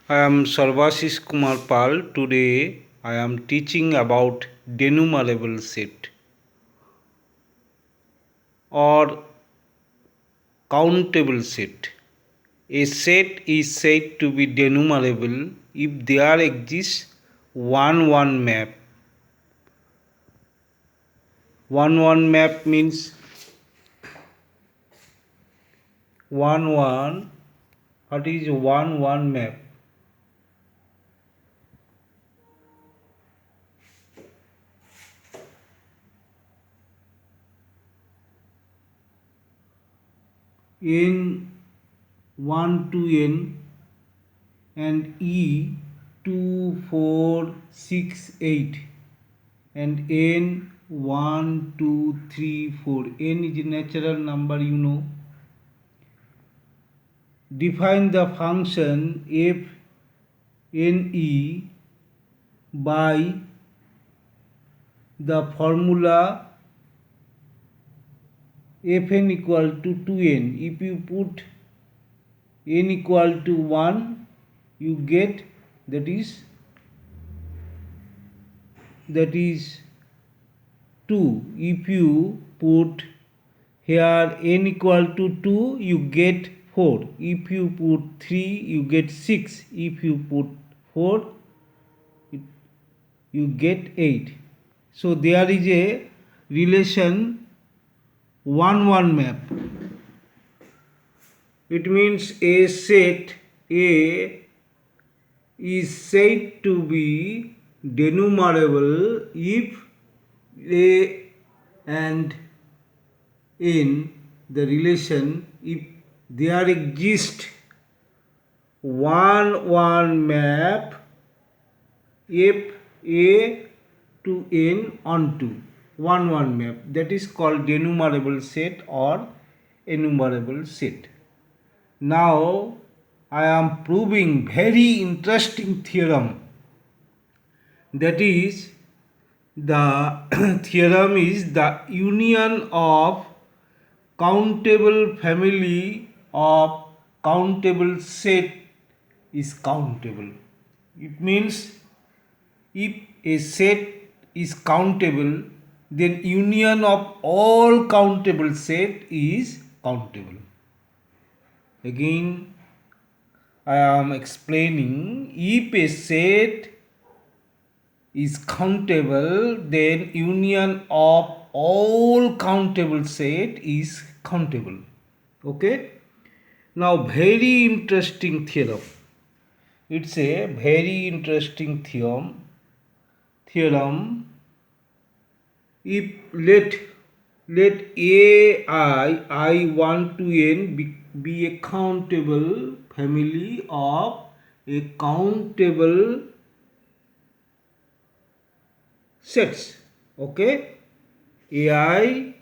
I am Sarvashish Kumar Pal. Today I am teaching about denumerable set or countable set. A set is said to be denumerable if there exists one map. One map means one. What is one map? N 1 to N and E 2, 4, 6, 8 and N 1, 2, 3, 4. N is a natural number, you know. Define the function f n e by the formula fn equal to 2n. If you put n equal to 1, you get that is 2. If you put here n equal to 2, you get 4. If you put 3, you get 6. If you put 4, you get 8. So there is a relation 1 map. It means a set A is said to be denumerable if A and N, the relation, if there exists one map f A to N onto one map, that is called denumerable set or enumerable set. Now I am proving very interesting theorem, that is the theorem is the union of countable family of countable set is countable. It means if a set is countable, then union of all countable set is countable. Again, I am explaining, if a set is countable, then union of all countable set is countable. Okay? Now, very interesting theorem. It's a very interesting theorem. If let I 1 to n be a countable family of a countable sets. Okay, ai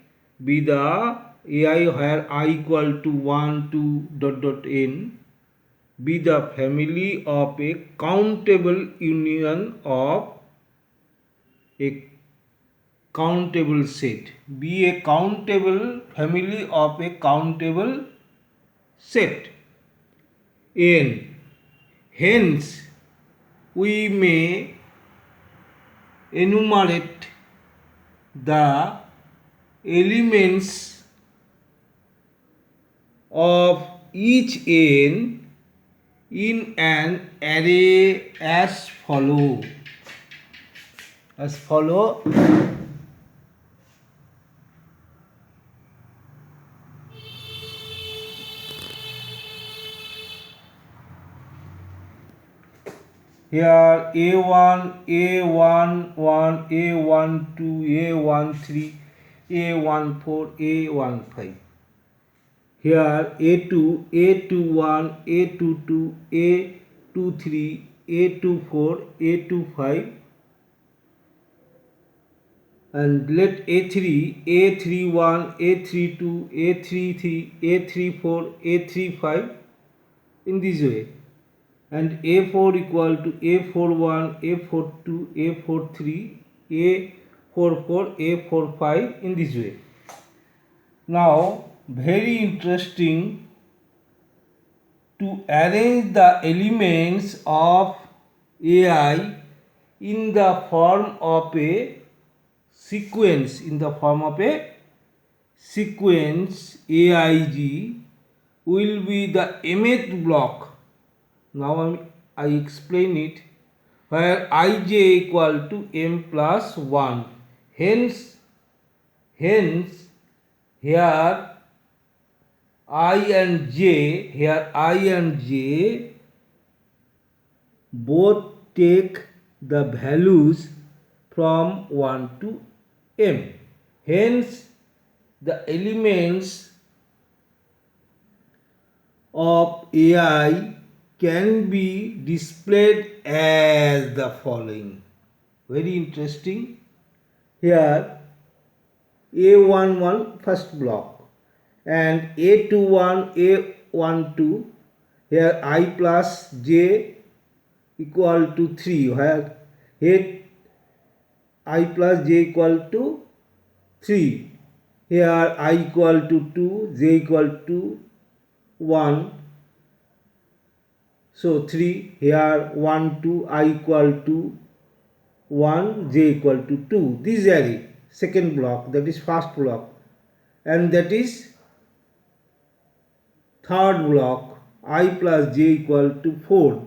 be the ai where I equal to 1 to n be the family of a countable union of a countable set. Be a countable family of a countable set n. Hence we may enumerate the elements of each n in an array as follow. Here A1, A11, A12, A13, A14, A15. Here A2, A21, A22, A23, A24, A25, and let A3, A31, A32, A33, A34, A35 in this way, and A4 equal to A41, A42, A43, A44, A45 in this way. Now very interesting to arrange the elements of AI in the form of a sequence, AIG will be the mth block. Now I explain it, where ij equal to m plus 1. Hence here I and j both take the values from 1 to m. Hence the elements of AI can be displayed as the following. Very interesting. Here A11 first block and A21, A12, here I plus j equal to 3, where I plus j equal to 3, here I equal to 2, j equal to 1, so 3, here 1, 2, I equal to 1, j equal to 2. This array, second block, that is first block, and that is third block, I plus j equal to 4.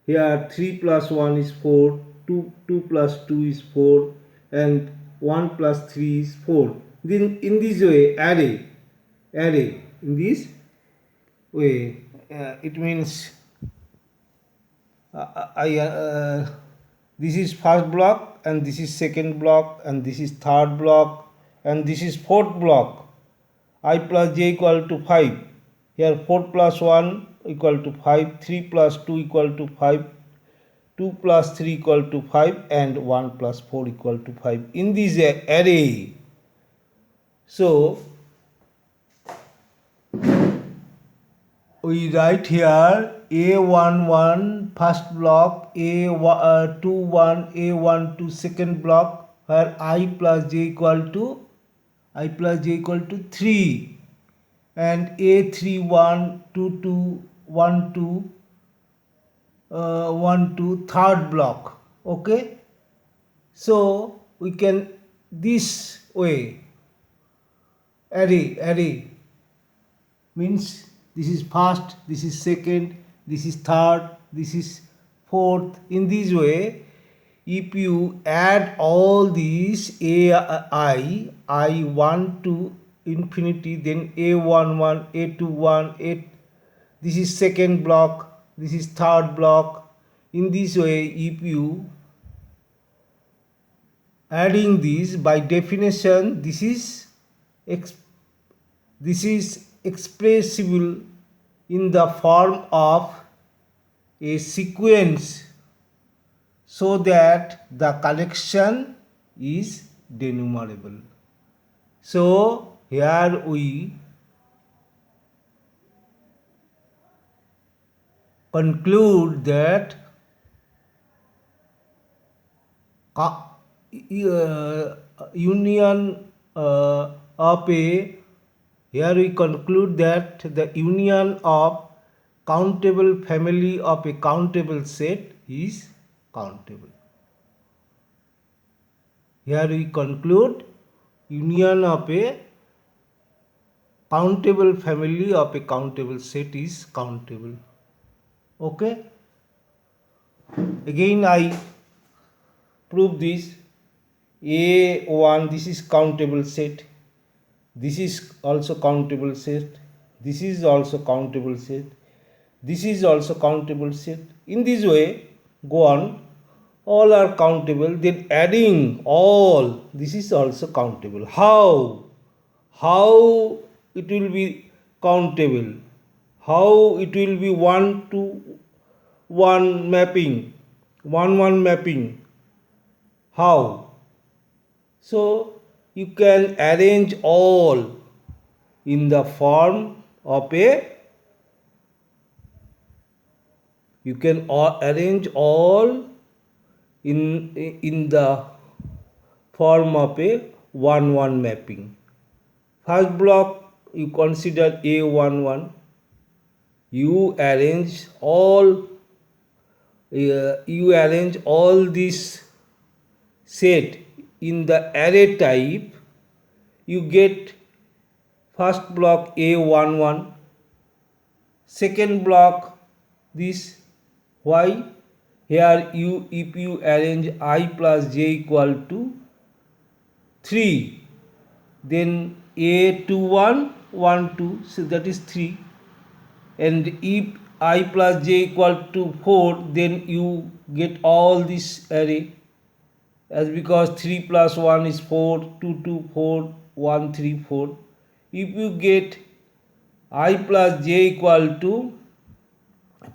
Here 3 plus 1 is 4, 2 plus 2 is 4, and 1 plus 3 is 4. Then in this way, array, in this way, it means this is first block, and this is second block, and this is third block, and this is fourth block. I plus j equal to 5. Here 4 plus 1 equal to 5, 3 plus 2 equal to 5, 2 plus 3 equal to 5, and 1 plus 4 equal to 5 in this array. So we write here A11 first block, A21, A12 second block, where I plus j equal to 3, and A31, 22, 12 third block. Okay, so we can this way array means this is first, this is second, this is third, this is fourth. In this way, if you add all these I1 to infinity, then A11, A21, this is second block, this is third block. In this way, if you adding these, by definition, this is expressible in the form of a sequence, so that the collection is denumerable. So here we conclude that union of a, here we conclude that the union of countable family of a countable set is countable. Here we conclude union of a countable family of a countable set is countable. Okay, again I prove this. A1, this is countable set, this is also countable set, this is also countable set, this is also countable set. In this way, go on, all are countable, then adding all, this is also countable. How it will be countable? How it will be 1 to 1 mapping, 1 mapping? How? So you can arrange all in the form of a, you can arrange all in the form of a 1 mapping. First block you consider A11, you arrange all this set in the array type, you get first block A11, second block this. Why? Here if you arrange I plus j equal to 3, then A21 1 2, so that is 3. And if I plus j equal to 4, then you get all this array, as because 3 plus 1 is 4, 2 2 4, 1 3 4. If you get I plus j equal to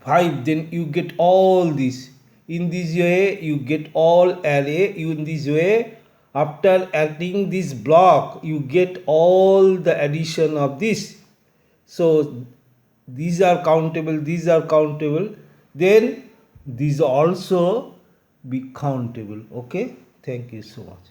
5, then you get all this. In this way you get all array. In this way, after adding this block, you get all the addition of this. So these are countable, these are countable, then these also be countable. Okay, thank you so much.